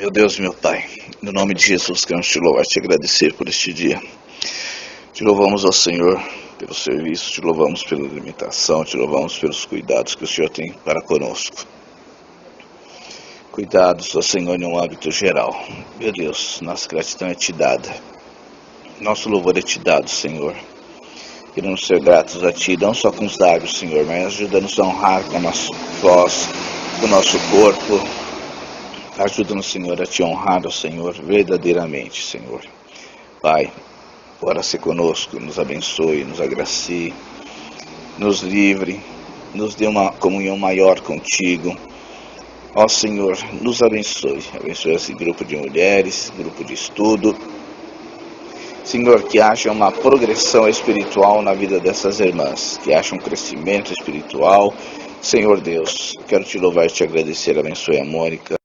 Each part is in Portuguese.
Meu Deus e meu Pai, no nome de Jesus queremos te louvar e te agradecer por este dia. Te louvamos ao Senhor pelo serviço, te louvamos pela alimentação, te louvamos pelos cuidados que o Senhor tem para conosco. Cuidados, ó Senhor, em um âmbito geral. Meu Deus, nossa gratidão é te dada. Nosso louvor é te dado, Senhor. Queremos ser gratos a Ti, não só com os lábios, Senhor, mas ajuda-nos a honrar com a nossa voz, com o nosso corpo. Ajuda-nos, Senhor, a Te honrar, ó Senhor, verdadeiramente, Senhor. Pai, ora-se conosco, nos abençoe, nos agracie, nos livre, nos dê uma comunhão maior contigo. Ó Senhor, nos abençoe esse grupo de mulheres, grupo de estudo. Senhor, que haja uma progressão espiritual na vida dessas irmãs, que haja um crescimento espiritual. Senhor Deus, quero te louvar e te agradecer, abençoe a Mônica,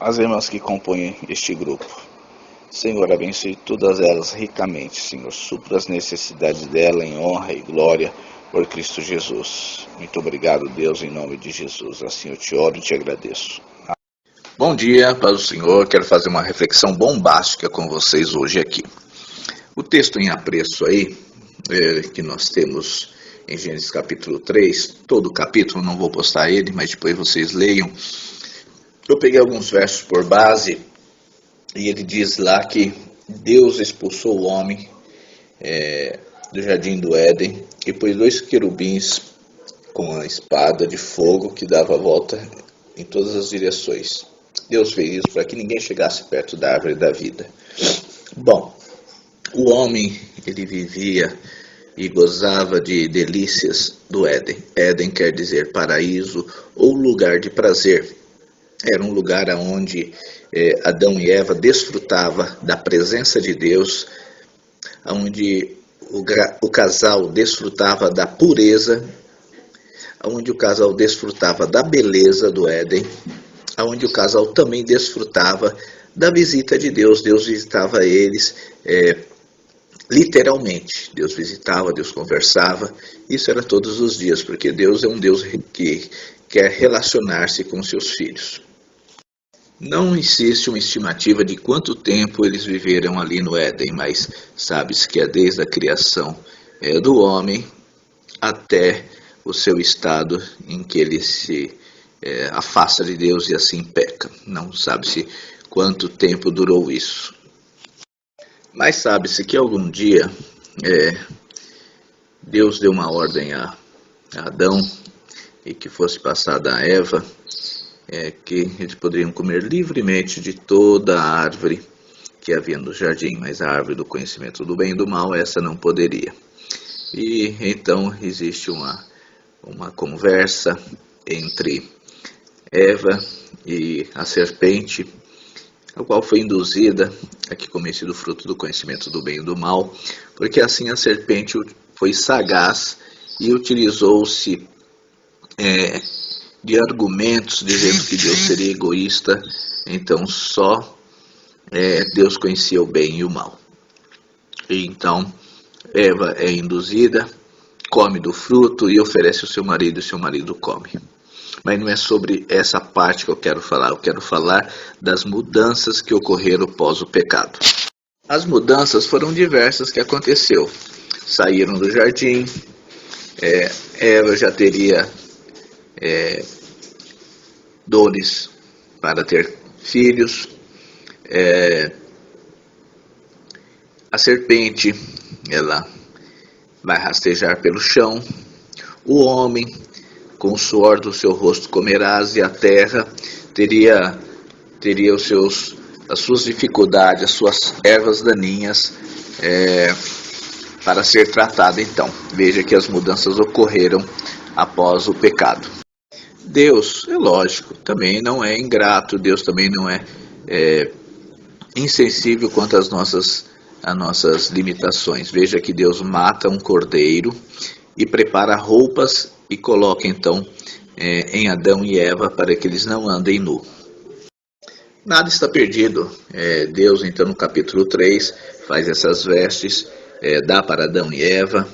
as irmãs que compõem este grupo. Senhor, abençoe todas elas ricamente, Senhor, supra as necessidades dela em honra e glória por Cristo Jesus. Muito obrigado, Deus, em nome de Jesus. Assim eu te oro e te agradeço. Bom dia, paz do Senhor. Quero fazer uma reflexão bombástica com vocês hoje aqui. O texto em apreço aí, que nós temos em Gênesis capítulo 3, todo o capítulo, não vou postar ele, mas depois vocês leiam. Eu peguei alguns versos por base, e ele diz lá que Deus expulsou o homem do jardim do Éden, e pôs 2 querubins com a espada de fogo que dava a volta em todas as direções. Deus fez isso para que ninguém chegasse perto da árvore da vida. Bom, o homem, ele vivia e gozava de delícias do Éden. Éden quer dizer paraíso ou lugar de prazer. Era um lugar onde Adão e Eva desfrutavam da presença de Deus, onde o casal desfrutava da pureza, onde o casal desfrutava da beleza do Éden, onde o casal também desfrutava da visita de Deus. Deus visitava eles literalmente. Deus visitava, Deus conversava. Isso era todos os dias, porque Deus é um Deus que quer relacionar-se com seus filhos. Não existe uma estimativa de quanto tempo eles viveram ali no Éden, mas sabe-se que é desde a criação do homem até o seu estado em que ele se afasta de Deus e assim peca. Não sabe-se quanto tempo durou isso. Mas sabe-se que algum dia Deus deu uma ordem a Adão e que fosse passada a Eva, que eles poderiam comer livremente de toda a árvore que havia no jardim, mas a árvore do conhecimento do bem e do mal, essa não poderia. E então existe uma conversa entre Eva e a serpente, a qual foi induzida a que comesse do fruto do conhecimento do bem e do mal, porque assim a serpente foi sagaz e utilizou-se de argumentos dizendo que Deus seria egoísta, então só Deus conhecia o bem e o mal. E então Eva é induzida, come do fruto e oferece ao seu marido, e seu marido come. Mas não é sobre essa parte que eu quero falar das mudanças que ocorreram após o pecado. As mudanças foram diversas que aconteceu. Saíram do jardim, Eva já teria dores para ter filhos, a serpente, ela vai rastejar pelo chão, o homem, com o suor do seu rosto comerás, e a terra teria as suas dificuldades, as suas ervas daninhas para ser tratada. Então, veja que as mudanças ocorreram após o pecado. Deus, é lógico, também não é ingrato, Deus também não é insensível quanto às nossas limitações. Veja que Deus mata um cordeiro e prepara roupas e coloca então em Adão e Eva para que eles não andem nu. Nada está perdido. Deus então no capítulo 3 faz essas vestes, dá para Adão e Eva,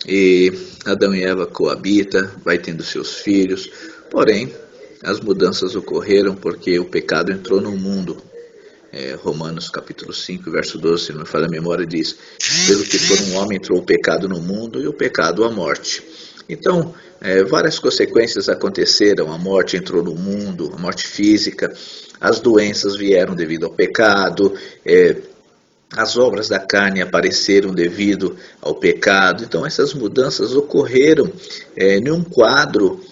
e Adão e Eva coabitam, vai tendo seus filhos, porém as mudanças ocorreram porque o pecado entrou no mundo. Romanos capítulo 5, verso 12, se não me falha a memória, diz: pelo que por um homem entrou o pecado no mundo e o pecado a morte. Então, várias consequências aconteceram. A morte entrou no mundo, a morte física, as doenças vieram devido ao pecado, as obras da carne apareceram devido ao pecado. Então essas mudanças ocorreram em um quadro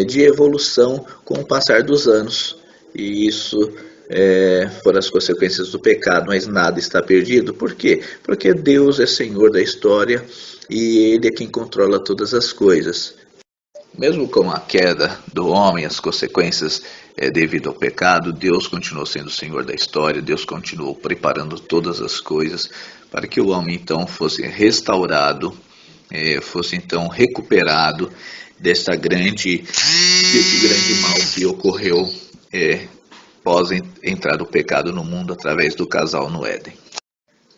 de evolução com o passar dos anos. E isso foram as consequências do pecado, mas nada está perdido. Por quê? Porque Deus é Senhor da história e Ele é quem controla todas as coisas. Mesmo com a queda do homem, as consequências devido ao pecado, Deus continuou sendo o Senhor da história, Deus continuou preparando todas as coisas para que o homem então fosse restaurado, fosse então recuperado desse grande mal que ocorreu após entrar do pecado no mundo através do casal no Éden.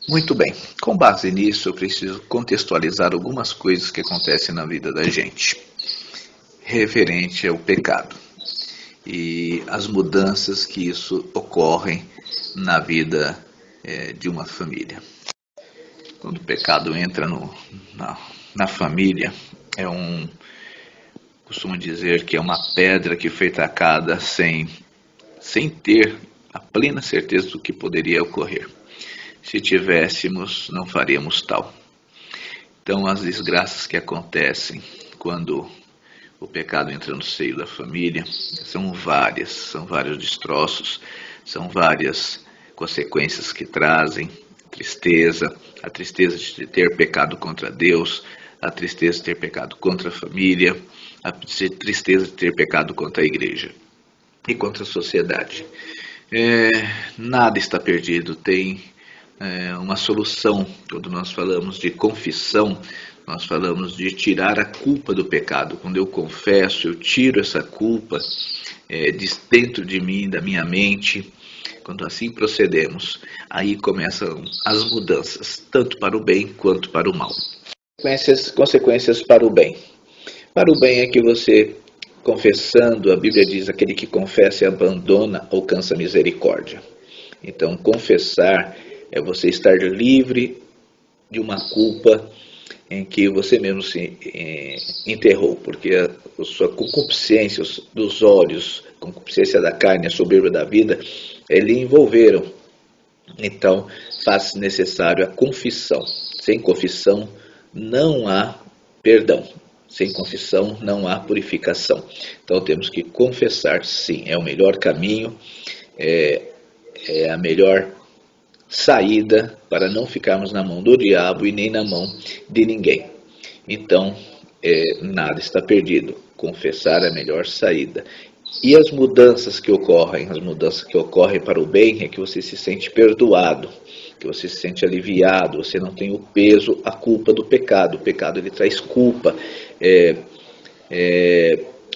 Muito bem, com base nisso eu preciso contextualizar algumas coisas que acontecem na vida da gente referente ao pecado e as mudanças que isso ocorrem na vida de uma família. Quando o pecado entra na família, costumo dizer que é uma pedra que foi tacada sem ter a plena certeza do que poderia ocorrer. Se tivéssemos, não faríamos tal. Então, as desgraças que acontecem quando o pecado entra no seio da família são vários destroços, são várias consequências que trazem tristeza, a tristeza de ter pecado contra Deus, a tristeza de ter pecado contra a família, a tristeza de ter pecado contra a igreja e contra a sociedade. Nada está perdido, tem uma solução. Quando nós falamos de confissão, nós falamos de tirar a culpa do pecado. Quando eu confesso, eu tiro essa culpa de dentro de mim, da minha mente. Quando assim procedemos, aí começam as mudanças, tanto para o bem quanto para o mal. Consequências para o bem. Para o bem é que você, confessando, a Bíblia diz, aquele que confessa e abandona alcança misericórdia. Então, confessar é você estar livre de uma culpa em que você mesmo se enterrou, porque a sua concupiscência dos olhos, a concupiscência da carne, a soberba da vida, lhe envolveram. Então, faz necessário a confissão. Sem confissão não há perdão. Sem confissão não há purificação. Então temos que confessar, sim, é o melhor caminho, é a melhor saída para não ficarmos na mão do diabo e nem na mão de ninguém. Então, nada está perdido. Confessar é a melhor saída. E as mudanças que ocorrem para o bem é que você se sente perdoado, que você se sente aliviado, você não tem o peso, a culpa do pecado. O pecado ele traz culpa,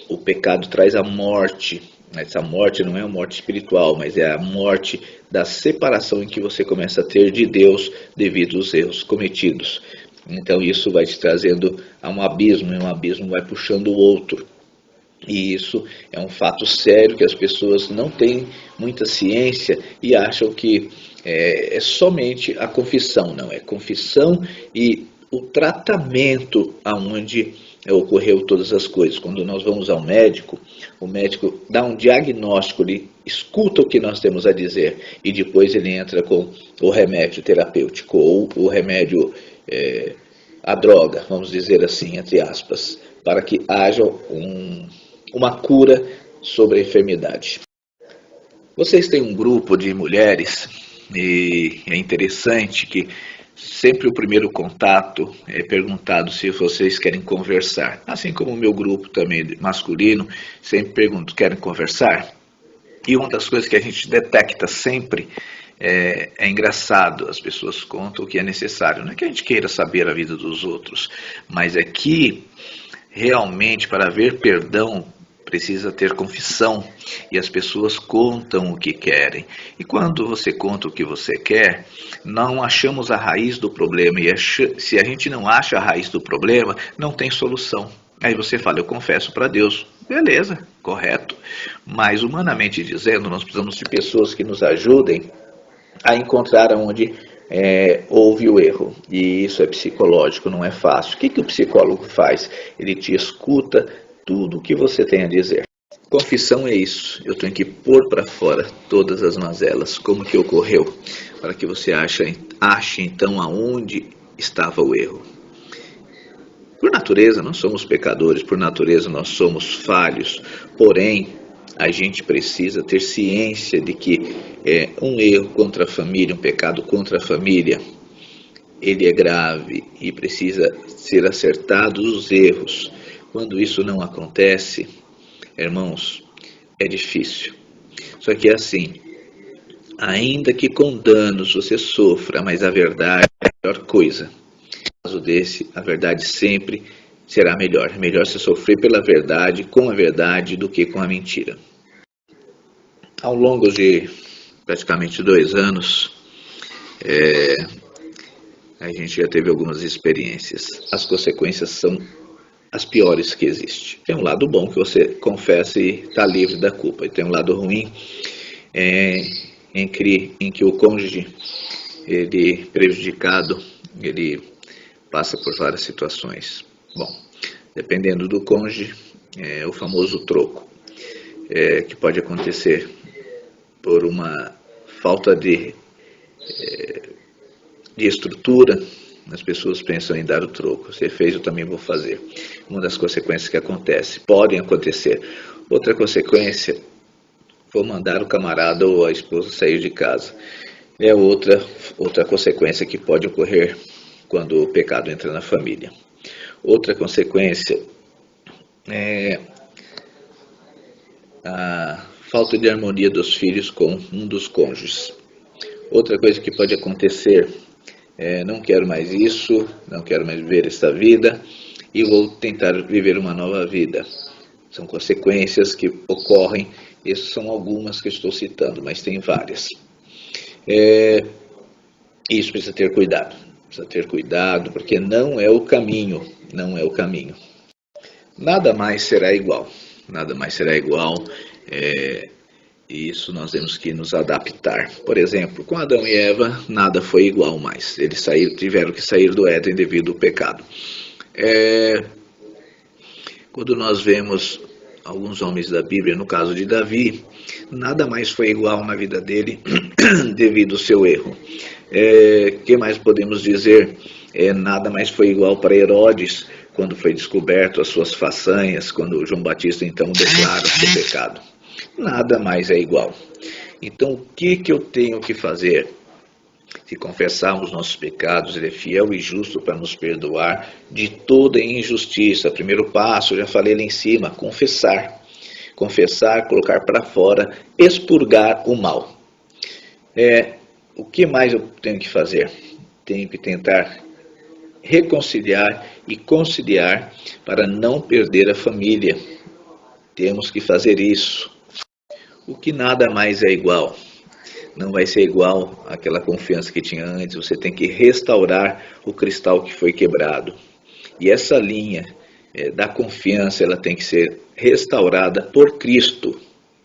o pecado traz a morte. Essa morte não é uma morte espiritual, mas é a morte da separação em que você começa a ter de Deus devido aos erros cometidos. Então isso vai te trazendo a um abismo, e um abismo vai puxando o outro. E isso é um fato sério que as pessoas não têm muita ciência e acham que é somente a confissão. Não, é confissão e o tratamento aonde ocorreu todas as coisas. Quando nós vamos ao médico, o médico dá um diagnóstico, ele escuta o que nós temos a dizer e depois ele entra com o remédio terapêutico ou o remédio, a droga, vamos dizer assim, entre aspas, para que haja uma cura sobre a enfermidade. Vocês têm um grupo de mulheres e é interessante que sempre o primeiro contato é perguntado se vocês querem conversar. Assim como o meu grupo também masculino, sempre pergunto, querem conversar? E uma das coisas que a gente detecta sempre é engraçado, as pessoas contam o que é necessário. Não é que a gente queira saber a vida dos outros, mas é que realmente para haver perdão precisa ter confissão e as pessoas contam o que querem. E quando você conta o que você quer, não achamos a raiz do problema. E se a gente não acha a raiz do problema, não tem solução. Aí você fala, eu confesso para Deus, Beleza, correto. Mas humanamente dizendo, nós precisamos de pessoas que nos ajudem a encontrar onde houve o erro. E isso é psicológico, não é fácil. O que o psicólogo faz? Ele te escuta tudo o que você tem a dizer. Confissão é isso. Eu tenho que pôr para fora todas as mazelas, como que ocorreu, para que você ache então aonde estava o erro. Por natureza, nós somos pecadores, por natureza, nós somos falhos, porém, a gente precisa ter ciência de que um erro contra a família, um pecado contra a família, ele é grave e precisa ser acertados os erros. Quando isso não acontece, irmãos, é difícil. Só que é assim, ainda que com danos você sofra, mas a verdade é a melhor coisa. No caso desse, a verdade sempre será melhor. É melhor se sofrer pela verdade, com a verdade, do que com a mentira. Ao longo de praticamente 2 anos, a gente já teve algumas experiências. As consequências são as piores que existem. Tem um lado bom que você confessa e está livre da culpa. E tem um lado ruim em que o cônjuge, ele prejudicado, ele passa por várias situações. Bom, dependendo do cônjuge, o famoso troco, que pode acontecer por uma falta de estrutura. As pessoas pensam em dar o troco. Você fez, eu também vou fazer. Uma das consequências que acontece, podem acontecer. Outra consequência, vou mandar o camarada ou a esposa sair de casa. É outra consequência que pode ocorrer quando o pecado entra na família. Outra consequência é a falta de harmonia dos filhos com um dos cônjuges. Outra coisa que pode acontecer não quero mais isso, não quero mais viver esta vida e vou tentar viver uma nova vida. São consequências que ocorrem, essas são algumas que estou citando, mas tem várias. Isso precisa ter cuidado, porque não é o caminho, Nada mais será igual, e isso nós temos que nos adaptar. Por exemplo, com Adão e Eva, nada foi igual mais. Eles tiveram que sair do Éden devido ao pecado. Quando nós vemos alguns homens da Bíblia, no caso de Davi, nada mais foi igual na vida dele devido ao seu erro. Que mais podemos dizer? Nada mais foi igual para Herodes, quando foi descoberto as suas façanhas, quando João Batista então declara o seu pecado. Nada mais é igual. Então, o que eu tenho que fazer? Se confessarmos nossos pecados, Ele é fiel e justo para nos perdoar de toda injustiça. Primeiro passo, já falei lá em cima, confessar. Confessar, colocar para fora, expurgar o mal. O que mais eu tenho que fazer? Tenho que tentar reconciliar e conciliar para não perder a família. Temos que fazer isso. O que nada mais é igual. Não vai ser igual àquela confiança que tinha antes. Você tem que restaurar o cristal que foi quebrado. E essa linha da confiança, ela tem que ser restaurada por Cristo.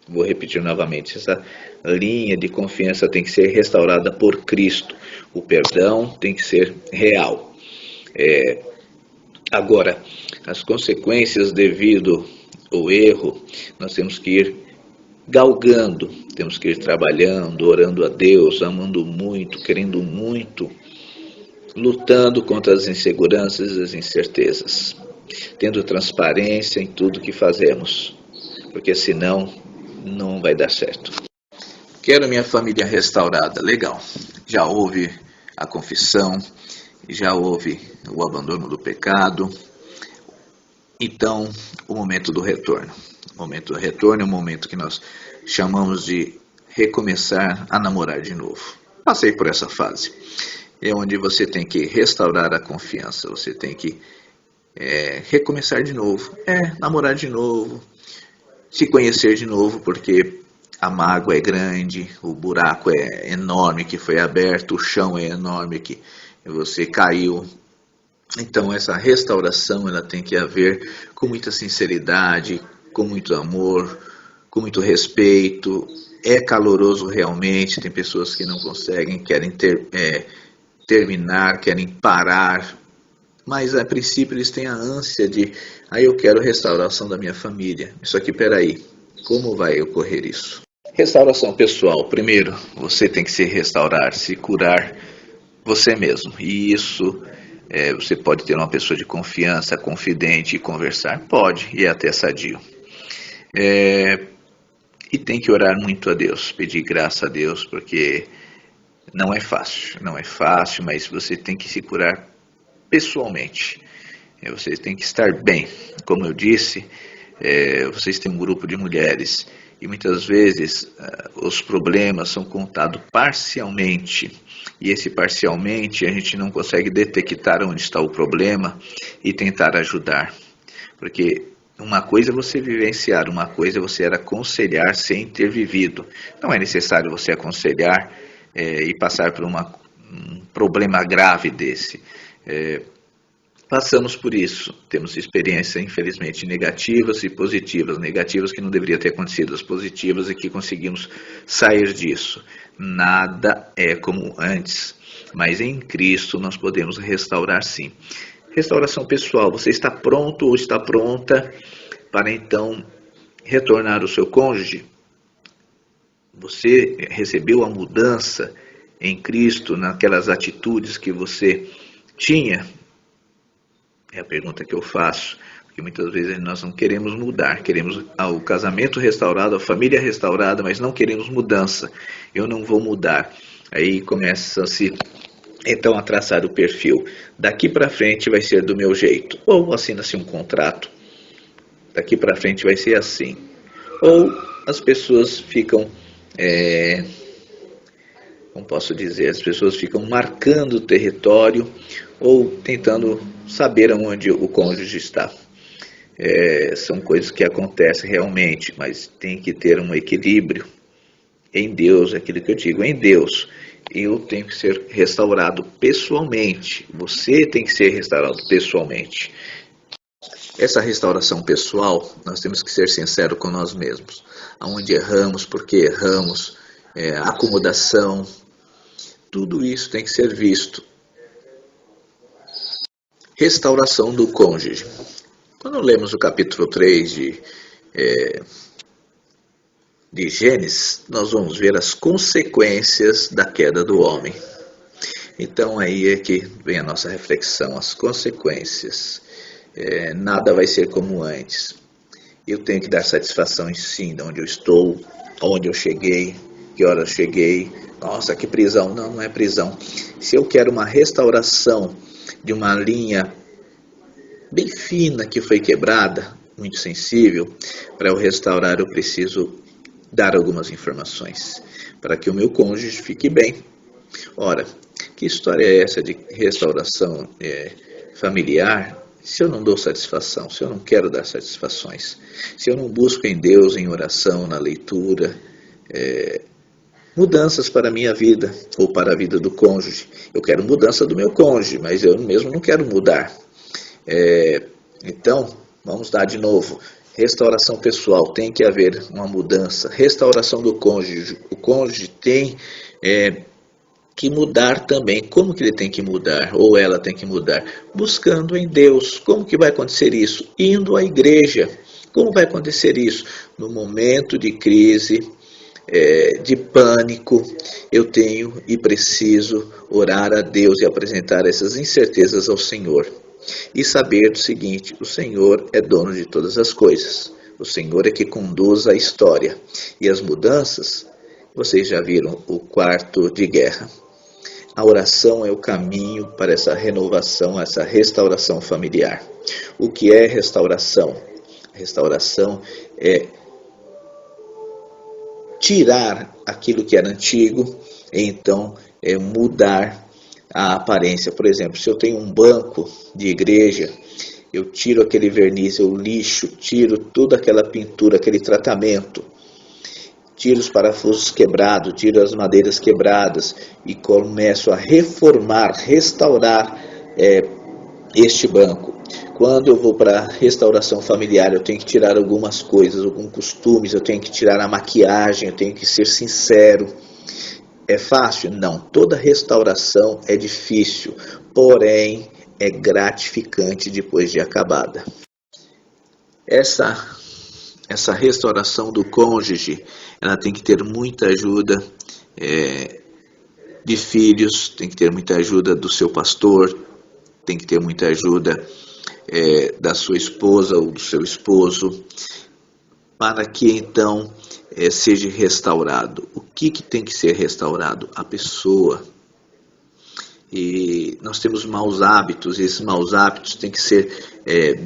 Vou repetir novamente. Essa linha de confiança tem que ser restaurada por Cristo. O perdão tem que ser real. Agora, as consequências devido ao erro, nós temos que ir galgando, temos que ir trabalhando, orando a Deus, amando muito, querendo muito, lutando contra as inseguranças e as incertezas, tendo transparência em tudo que fazemos, porque senão não vai dar certo. Quero minha família restaurada, legal, já houve a confissão, já houve o abandono do pecado, então o momento do retorno. O momento do retorno é o momento que nós chamamos de recomeçar a namorar de novo. Passei por essa fase. É onde você tem que restaurar a confiança, você tem que recomeçar de novo, namorar de novo, se conhecer de novo, porque a mágoa é grande, o buraco é enorme que foi aberto, o chão é enorme que você caiu. Então essa restauração ela tem que haver com muita sinceridade, com muito amor, com muito respeito, é caloroso realmente. Tem pessoas que não conseguem, querem terminar, querem parar, mas a princípio eles têm a ânsia de, eu quero restauração da minha família. Isso aqui, peraí, como vai ocorrer isso? Restauração pessoal. Primeiro, você tem que se restaurar, se curar você mesmo. E isso, você pode ter uma pessoa de confiança, confidente e conversar. Pode, e é até sadio. E tem que orar muito a Deus, pedir graça a Deus, porque não é fácil, mas você tem que se curar pessoalmente. Você tem que estar bem. Como eu disse, vocês têm um grupo de mulheres e muitas vezes os problemas são contados parcialmente. E esse parcialmente a gente não consegue detectar onde está o problema e tentar ajudar. Porque uma coisa é você vivenciar, uma coisa é você aconselhar sem ter vivido. Não é necessário você aconselhar e passar por um problema grave desse. Passamos por isso, temos experiências infelizmente negativas e positivas. Negativas que não deveria ter acontecido, as positivas é que conseguimos sair disso. Nada é como antes, mas em Cristo nós podemos restaurar sim. Restauração pessoal, você está pronto ou está pronta para então retornar ao seu cônjuge? Você recebeu a mudança em Cristo naquelas atitudes que você tinha? É a pergunta que eu faço, porque muitas vezes nós não queremos mudar, queremos o casamento restaurado, a família restaurada, mas não queremos mudança. Eu não vou mudar. Aí começa-se então a traçar o perfil. Daqui para frente vai ser do meu jeito. Ou assina-se um contrato. Daqui para frente vai ser assim. Ou as pessoas ficam, como posso dizer, as pessoas ficam marcando o território ou tentando saber aonde o cônjuge está. São coisas que acontecem realmente, mas tem que ter um equilíbrio em Deus, aquilo que eu digo, em Deus. Eu tenho que ser restaurado pessoalmente, você tem que ser restaurado pessoalmente. Essa restauração pessoal, nós temos que ser sinceros com nós mesmos. Aonde erramos, por que erramos, acomodação, tudo isso tem que ser visto. Restauração do cônjuge. Quando lemos o capítulo 3 de Gênesis, nós vamos ver as consequências da queda do homem. Então aí é que vem a nossa reflexão, as consequências. Nada vai ser como antes. Eu tenho que dar satisfação sim, de onde eu estou, onde eu cheguei, que hora eu cheguei. Nossa, que prisão. Não, não é prisão. Se eu quero uma restauração de uma linha bem fina que foi quebrada, muito sensível, para eu restaurar eu preciso dar algumas informações, para que o meu cônjuge fique bem. Ora, que história é essa de restauração familiar, se eu não dou satisfação, se eu não quero dar satisfações, se eu não busco em Deus, em oração, na leitura, mudanças para a minha vida ou para a vida do cônjuge. Eu quero mudança do meu cônjuge, mas eu mesmo não quero mudar. Então, vamos dar de novo. Restauração pessoal, tem que haver uma mudança. Restauração do cônjuge. O cônjuge tem que mudar também. Como que ele tem que mudar? Ou ela tem que mudar? Buscando em Deus. Como que vai acontecer isso? Indo à igreja. Como vai acontecer isso? No momento de crise, de pânico, eu tenho e preciso orar a Deus e apresentar essas incertezas ao Senhor. E saber do seguinte, o Senhor é dono de todas as coisas. O Senhor é que conduz a história. E as mudanças, vocês já viram o quarto de guerra. A oração é o caminho para essa renovação, essa restauração familiar. O que é restauração? Restauração é tirar aquilo que era antigo e então mudar a aparência. Por exemplo, se eu tenho um banco de igreja, eu tiro aquele verniz, eu lixo, tiro toda aquela pintura, aquele tratamento, tiro os parafusos quebrados, tiro as madeiras quebradas e começo a reformar, restaurar este banco. Quando eu vou para restauração familiar, eu tenho que tirar algumas coisas, alguns costumes, eu tenho que tirar a maquiagem, eu tenho que ser sincero. É fácil? Não. Toda restauração é difícil, porém é gratificante depois de acabada. Essa restauração do cônjuge, ela tem que ter muita ajuda de filhos, tem que ter muita ajuda do seu pastor, tem que ter muita ajuda da sua esposa ou do seu esposo, para que então seja restaurado. O que tem que ser restaurado? A pessoa. E nós temos maus hábitos, e esses maus hábitos têm que ser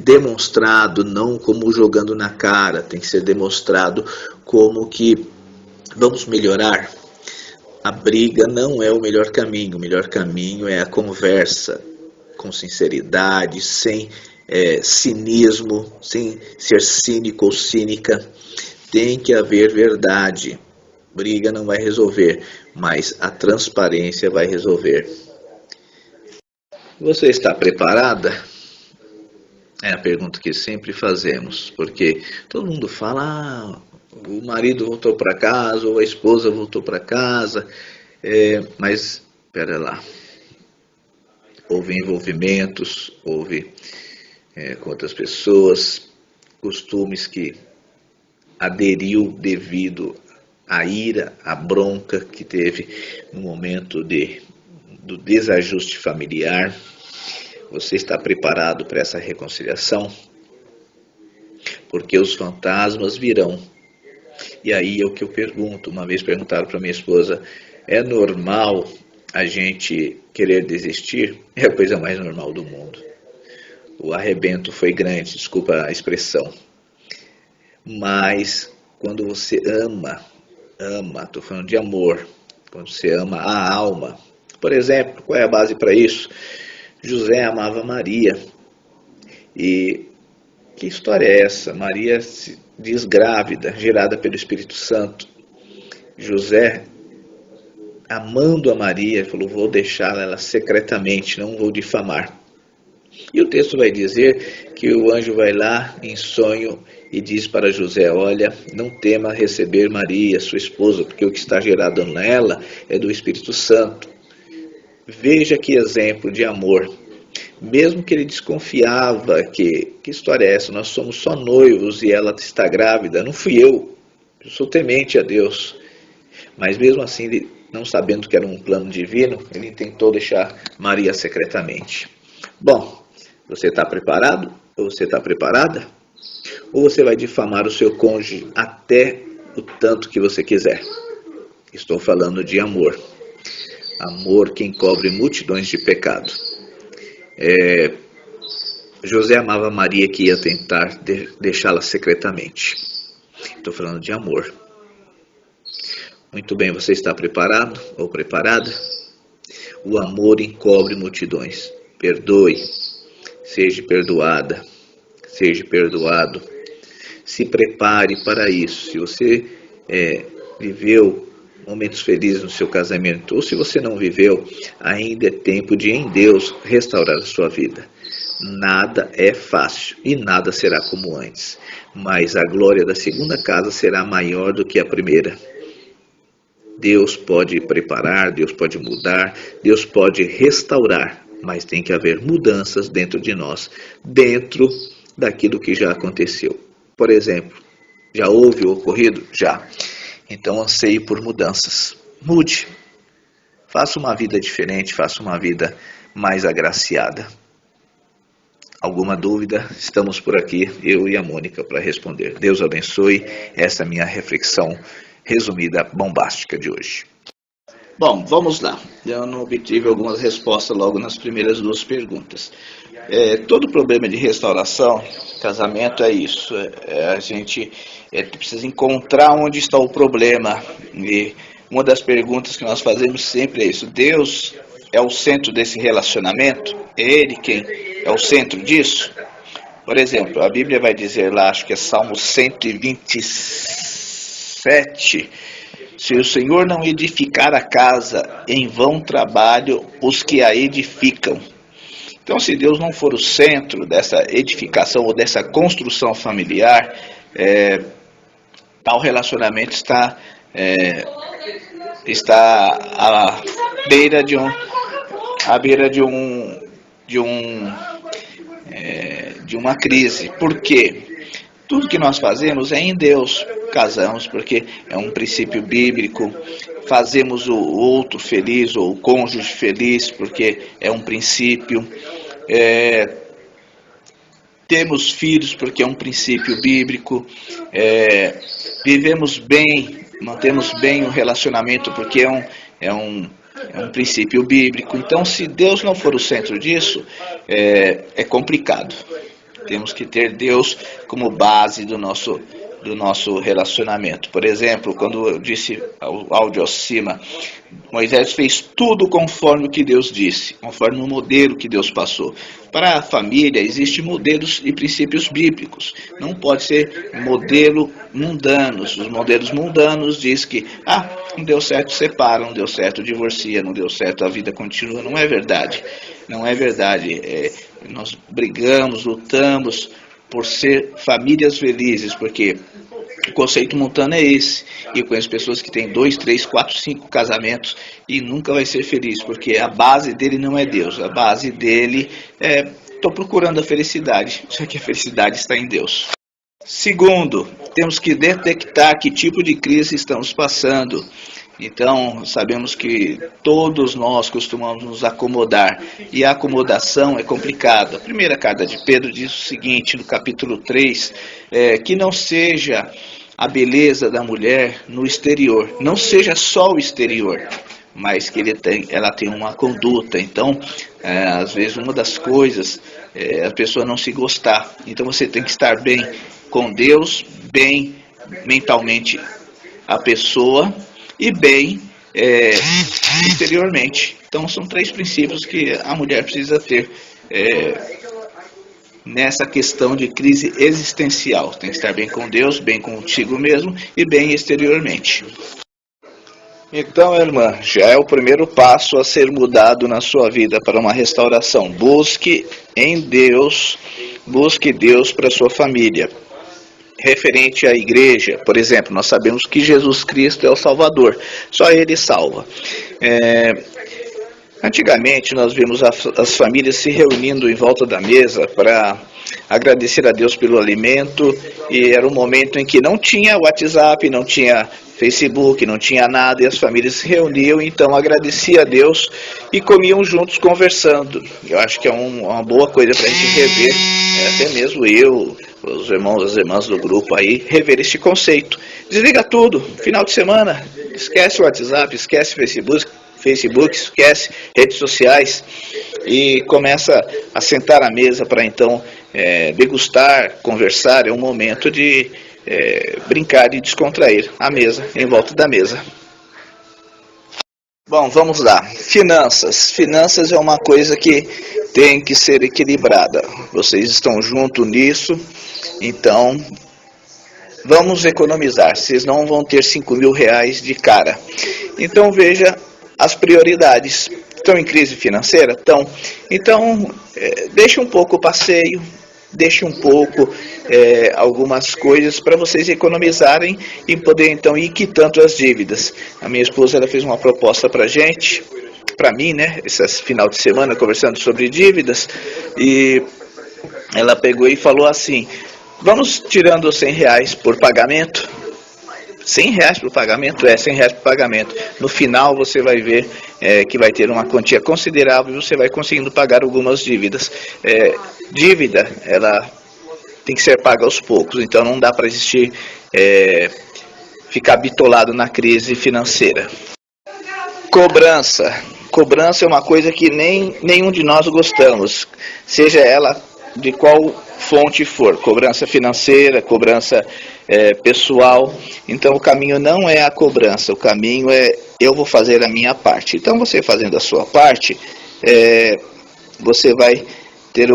demonstrado não como jogando na cara, tem que ser demonstrado como que vamos melhorar. A briga não é o melhor caminho é a conversa com sinceridade, sem cinismo, sem ser cínico ou cínica. Tem que haver verdade. Briga não vai resolver, mas a transparência vai resolver. Você está preparada? É a pergunta que sempre fazemos, porque todo mundo fala, o marido voltou para casa, ou a esposa voltou para casa, mas espera lá. Houve envolvimentos, houve com outras pessoas, costumes que aderiu devido à ira, à bronca que teve no momento do desajuste familiar. Você está preparado para essa reconciliação? Porque os fantasmas virão. E aí é o que eu pergunto. Uma vez perguntaram para minha esposa, é normal a gente querer desistir? É a coisa mais normal do mundo. O arrebento foi grande, desculpa a expressão. Mas quando você ama, estou falando de amor, quando você ama a alma. Por exemplo, qual é a base para isso? José amava Maria. E que história é essa? Maria se diz grávida, gerada pelo Espírito Santo. José, amando a Maria, falou, vou deixá-la ela secretamente, não vou difamar. E o texto vai dizer que o anjo vai lá em sonho e diz para José, olha, não tema receber Maria, sua esposa, porque o que está gerado nela é do Espírito Santo. Veja que exemplo de amor. Mesmo que ele desconfiava que história é essa? Nós somos só noivos e ela está grávida. Não fui eu sou temente a Deus. Mas mesmo assim, ele, não sabendo que era um plano divino, ele tentou deixar Maria secretamente. Bom, você está preparado? Ou você está preparada? Ou você vai difamar o seu cônjuge até o tanto que você quiser? Estou falando de amor. Amor que encobre multidões de pecado. José amava Maria, que ia tentar deixá-la secretamente. Estou falando de amor. Muito bem, você está preparado ou preparada? O amor encobre multidões. Perdoe, seja perdoada, seja perdoado. Se prepare para isso. Se você viveu momentos felizes no seu casamento, ou se você não viveu, ainda é tempo de, em Deus, restaurar a sua vida. Nada é fácil e nada será como antes, mas a glória da segunda casa será maior do que a primeira. Deus pode preparar, Deus pode mudar, Deus pode restaurar, mas tem que haver mudanças dentro de nós, dentro daquilo que já aconteceu. Por exemplo, já houve o ocorrido? Já. Então anseie por mudanças. Mude. Faça uma vida diferente, faça uma vida mais agraciada. Alguma dúvida? Estamos por aqui, eu e a Mônica, para responder. Deus abençoe. Essa é a minha reflexão resumida, bombástica de hoje. Bom, vamos lá. Eu não obtive algumas respostas logo nas primeiras duas perguntas. Todo problema de restauração, casamento é isso. A gente precisa encontrar onde está o problema. E uma das perguntas que nós fazemos sempre é isso. Deus é o centro desse relacionamento? É Ele quem é o centro disso? Por exemplo, a Bíblia vai dizer lá, acho que é Salmo 127... Se o Senhor não edificar a casa, em vão trabalham os que a edificam. Então, se Deus não for o centro dessa edificação ou dessa construção familiar, tal relacionamento está à beira de uma crise. Por quê? Tudo que nós fazemos é em Deus. Casamos porque é um princípio bíblico. Fazemos o outro feliz ou o cônjuge feliz porque é um princípio. Temos filhos porque é um princípio bíblico. Vivemos bem, mantemos bem o relacionamento porque é um princípio bíblico. Então, se Deus não for o centro disso, é complicado. Temos que ter Deus como base do nosso relacionamento. Por exemplo, quando eu disse ao áudio acima, Moisés fez tudo conforme o que Deus disse, conforme o modelo que Deus passou. Para a família, existem modelos e princípios bíblicos. Não pode ser modelo mundanos. Os modelos mundanos diz que, não deu certo, separa, não deu certo, divorcia, não deu certo, a vida continua. Não é verdade. Não é verdade. Nós brigamos, lutamos por ser famílias felizes, porque o conceito mundano é esse. E eu conheço pessoas que têm 2, 3, 4, 5 casamentos e nunca vai ser feliz, porque a base dele não é Deus. A base dele estou procurando a felicidade, só que a felicidade está em Deus. Segundo, temos que detectar que tipo de crise estamos passando. Então, sabemos que todos nós costumamos nos acomodar, e a acomodação é complicada. A primeira carta de Pedro diz o seguinte, no capítulo 3, que não seja a beleza da mulher no exterior, não seja só o exterior, mas que ela tem uma conduta. Então, às vezes, uma das coisas é a pessoa não se gostar. Então, você tem que estar bem com Deus, bem mentalmente a pessoa, e bem exteriormente. Então são 3 princípios que a mulher precisa ter nessa questão de crise existencial. Tem que estar bem com Deus, bem consigo mesmo e bem exteriormente. Então, irmã, já é o primeiro passo a ser mudado na sua vida para uma restauração. Busque em Deus, busque Deus para a sua família. Referente à igreja, por exemplo, nós sabemos que Jesus Cristo é o Salvador, só Ele salva. Antigamente nós vimos as famílias se reunindo em volta da mesa para agradecer a Deus pelo alimento, e era um momento em que não tinha WhatsApp, não tinha Facebook, não tinha nada, e as famílias se reuniam, então agradeciam a Deus e comiam juntos conversando. Eu acho que é uma boa coisa para a gente rever, até mesmo eu, os irmãos, as irmãs do grupo aí, rever este conceito. Desliga tudo, final de semana, esquece o WhatsApp, esquece Facebook, esquece redes sociais e começa a sentar à mesa para então degustar, conversar. É um momento de brincar e descontrair a mesa, em volta da mesa. Bom, vamos lá. Finanças. Finanças é uma coisa que tem que ser equilibrada. Vocês estão juntos nisso, então vamos economizar. Vocês não vão ter 5 mil reais de cara. Então veja as prioridades. Estão em crise financeira? Estão. Então, deixe um pouco o passeio, deixe um pouco algumas coisas para vocês economizarem e poder então ir quitando as dívidas. A minha esposa ela fez uma proposta para a gente, para mim, né, esse final de semana, conversando sobre dívidas, e ela pegou e falou assim: vamos tirando 100 reais por pagamento. 100 reais por pagamento? 100 reais por pagamento. No final você vai ver que vai ter uma quantia considerável e você vai conseguindo pagar algumas dívidas. Dívida, ela tem que ser paga aos poucos, então não dá para existir, ficar bitolado na crise financeira. Cobrança. Cobrança é uma coisa que nenhum de nós gostamos, seja ela de qual fonte for, cobrança financeira, cobrança pessoal. Então o caminho não é a cobrança, o caminho é eu vou fazer a minha parte. Então você fazendo a sua parte, você vai ter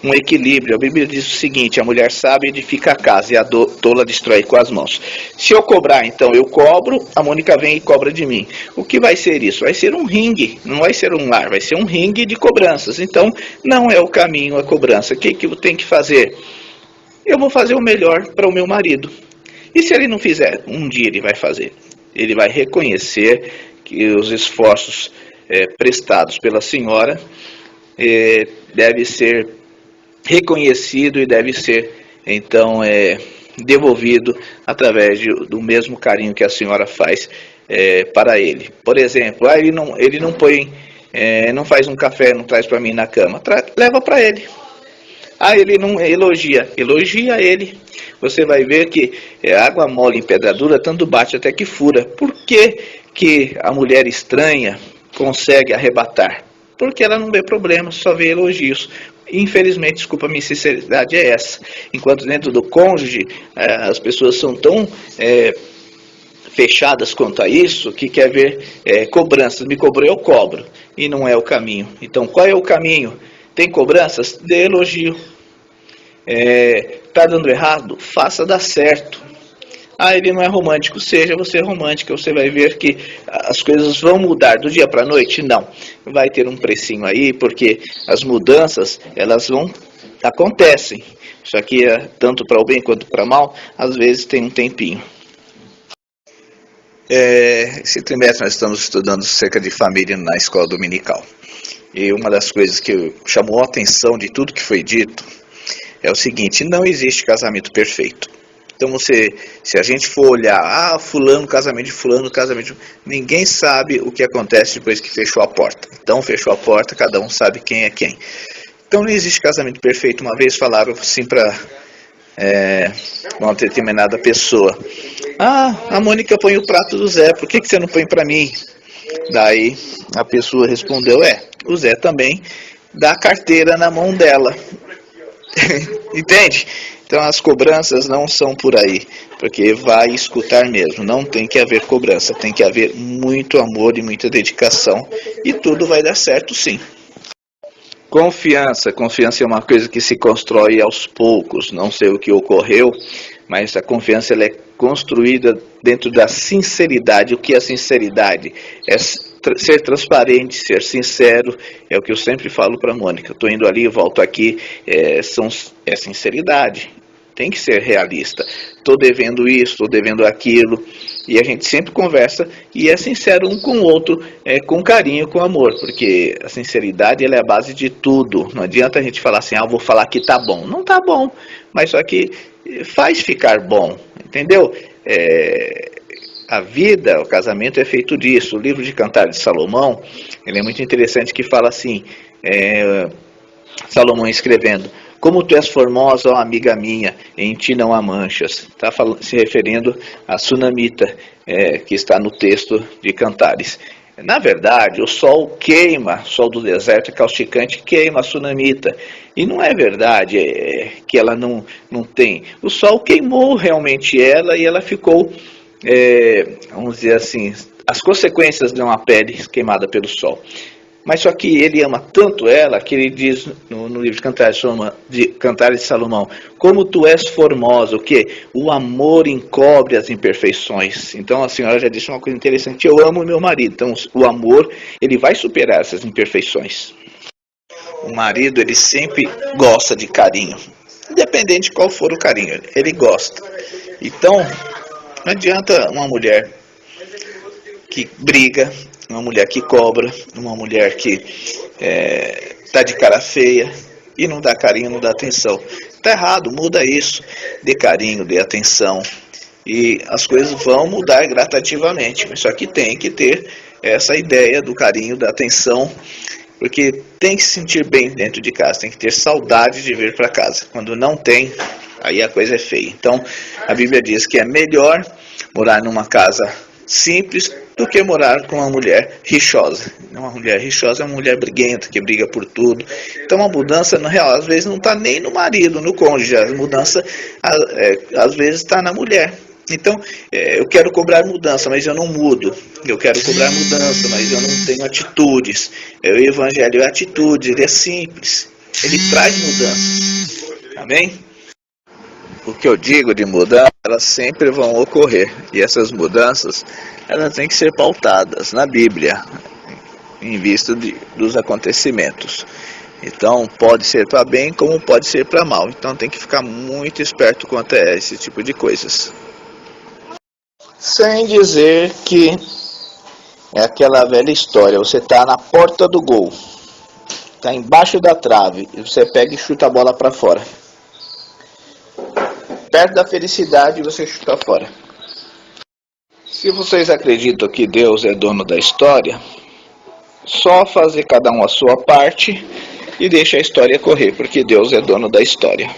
um equilíbrio. A Bíblia diz o seguinte: a mulher sábia edifica a casa e a tola destrói com as mãos. Se eu cobrar, então eu cobro, a Mônica vem e cobra de mim. O que vai ser isso? Vai ser um ringue, não vai ser um lar, vai ser um ringue de cobranças. Então não é o caminho a cobrança. O que eu tenho que fazer? Eu vou fazer o melhor para o meu marido. E se ele não fizer, um dia ele vai fazer. Ele vai reconhecer que os esforços prestados pela senhora deve ser reconhecido e deve ser, então, devolvido através do mesmo carinho que a senhora faz para ele. Por exemplo, ele não põe, não faz um café, não traz para mim na cama, leva para ele. Ele não elogia ele. Você vai ver que água mole em pedra dura, tanto bate até que fura. Por que a mulher estranha consegue arrebatar? Porque ela não vê problemas, só vê elogios. Infelizmente, desculpa, a minha sinceridade é essa. Enquanto dentro do cônjuge, as pessoas são tão fechadas quanto a isso, que quer ver cobranças. Me cobrou, eu cobro. E não é o caminho. Então, qual é o caminho? Tem cobranças? Dê elogio. Está dando errado? Faça dar certo. Ele não é romântico, seja você romântica. Você vai ver que as coisas vão mudar do dia para a noite? Não. Vai ter um precinho aí, porque as mudanças, elas acontecem. Só que tanto para o bem quanto para o mal, às vezes tem um tempinho. Esse trimestre nós estamos estudando acerca de família na escola dominical. E uma das coisas que chamou a atenção de tudo que foi dito é o seguinte: não existe casamento perfeito. Então se a gente for olhar, fulano, casamento de fulano, casamento de... ninguém sabe o que acontece depois que fechou a porta. Então fechou a porta, cada um sabe quem é quem. Então não existe casamento perfeito. Uma vez falaram assim para uma determinada pessoa: a Mônica põe o prato do Zé, por que você não põe para mim? Daí a pessoa respondeu: o Zé também dá a carteira na mão dela. Entende? Então as cobranças não são por aí, porque vai escutar mesmo. Não tem que haver cobrança, tem que haver muito amor e muita dedicação, e tudo vai dar certo sim. Confiança é uma coisa que se constrói aos poucos. Não sei o que ocorreu, mas a confiança ela é construída dentro da sinceridade. O que é sinceridade? É ser transparente, ser sincero. É o que eu sempre falo para a Mônica. Estou indo ali, volto aqui. É sinceridade. Tem que ser realista. Estou devendo isso, estou devendo aquilo. E a gente sempre conversa e é sincero um com o outro, com carinho, com amor. Porque a sinceridade ela é a base de tudo. Não adianta a gente falar assim: vou falar que tá bom. Não tá bom, mas só que faz ficar bom. Entendeu? A vida, o casamento é feito disso. O livro de Cantares de Salomão, ele é muito interessante, que fala assim, Salomão escrevendo: como tu és formosa, ó amiga minha, em ti não há manchas. Está se referindo à sunamita, que está no texto de Cantares. Na verdade, o sol queima, o sol do deserto é causticante, queima a sunamita. E não é verdade que ela não tem. O sol queimou realmente ela e ela ficou, vamos dizer assim, as consequências de uma pele queimada pelo sol. Mas só que ele ama tanto ela que ele diz no livro de Cantares de Salomão: como tu és formosa, o quê? O amor encobre as imperfeições. Então a senhora já disse uma coisa interessante: eu amo meu marido. Então o amor, ele vai superar essas imperfeições. O marido, ele sempre gosta de carinho, independente de qual for o carinho, ele gosta. Então não adianta uma mulher que briga, uma mulher que cobra, uma mulher que está de cara feia e não dá carinho, não dá atenção. Está errado, muda isso. Dê carinho, dê atenção e as coisas vão mudar gradativamente. Mas só que tem que ter essa ideia do carinho, da atenção, porque tem que se sentir bem dentro de casa, tem que ter saudade de vir para casa. Quando não tem, aí a coisa é feia. Então a Bíblia diz que é melhor morar numa casa simples do que morar com uma mulher rixosa. Uma mulher rixosa é uma mulher briguenta, que briga por tudo. Então a mudança, na real, às vezes não está nem no marido, no cônjuge. A mudança, às vezes, está na mulher. Então, eu quero cobrar mudança, mas eu não mudo. Eu quero cobrar mudança, mas eu não tenho atitudes. O evangelho é atitude, ele é simples. ele traz mudanças. Amém? O que eu digo de mudança, elas sempre vão ocorrer. E essas mudanças, elas têm que ser pautadas na Bíblia, em vista dos acontecimentos. Então, pode ser para bem como pode ser para mal. Então, tem que ficar muito esperto quanto a esse tipo de coisas. Sem dizer que é aquela velha história, você está na porta do gol, está embaixo da trave, e você pega e chuta a bola para fora. Perto da felicidade, você chuta fora. Se vocês acreditam que Deus é dono da história, só fazer cada um a sua parte e deixa a história correr, porque Deus é dono da história.